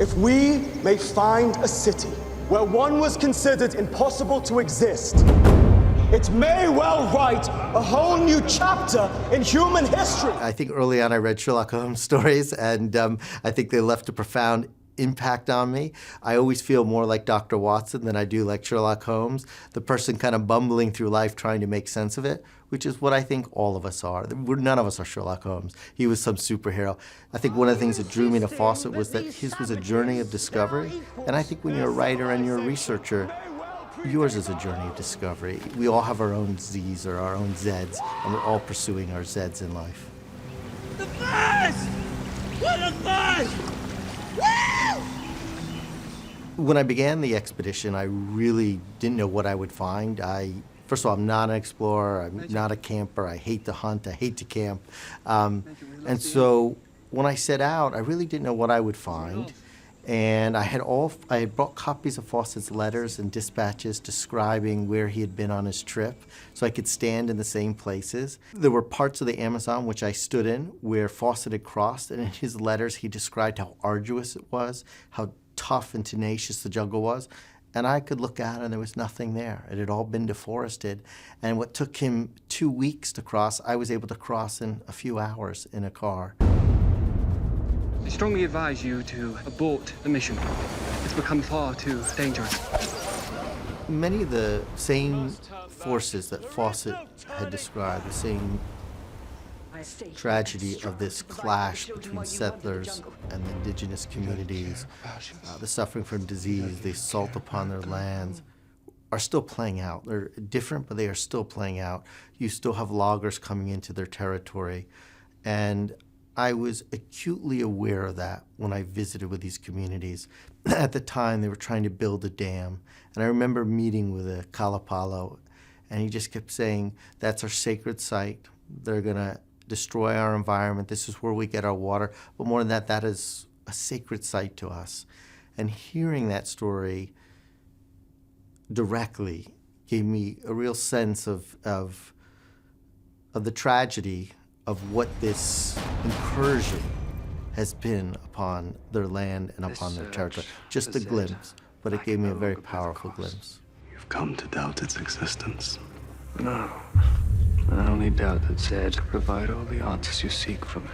If we may find a city where one was considered impossible to exist, it may well write a whole new chapter in human history. I think early on I read Sherlock Holmes stories, and I think they left a profound impact on me. I always feel more like Dr. Watson than I do like Sherlock Holmes, the person kind of bumbling through life trying to make sense of it, which is what I think all of us are. None of us are Sherlock Holmes. He was some superhero. I think one of the things that drew me to Fawcett was that his was a journey of discovery, and I think when you're a writer and you're a researcher, yours is a journey of discovery. We all have our own Z's or our own Z's, and we're all pursuing our Z's in life. The flash! What a flash! Woo! When I began the expedition, I really didn't know what I would find. First of all, I'm not an explorer, I'm not a camper, I hate to hunt, I hate to camp. And so when I set out, I really didn't know what I would find. And I had brought copies of Fawcett's letters and dispatches describing where he had been on his trip, so I could stand in the same places. There were parts of the Amazon which I stood in where Fawcett had crossed, and in his letters he described how arduous it was, how tough and tenacious the jungle was. And I could look out and there was nothing there. It had all been deforested. And what took him 2 weeks to cross, I was able to cross in a few hours in a car. I strongly advise you to abort the mission. It's become far too dangerous. Many of the same forces that Fawcett had described, the same tragedy of this clash between settlers and the indigenous communities, the suffering from disease, the assault upon their lands, are still playing out. They're different, but they are still playing out. You still have loggers coming into their territory. And I was acutely aware of that when I visited with these communities. At the time, they were trying to build a dam. And I remember meeting with a Kalapalo, and he just kept saying, that's our sacred site. They're going to destroy our environment. This is where we get our water. But more than that, that is a sacred site to us. And hearing that story directly gave me a real sense of the tragedy of what this incursion has been upon their land and upon their territory. Just a glimpse, but it gave me a very powerful glimpse. You've come to doubt its existence. No. I only doubt that Zed could provide all the answers you seek from it.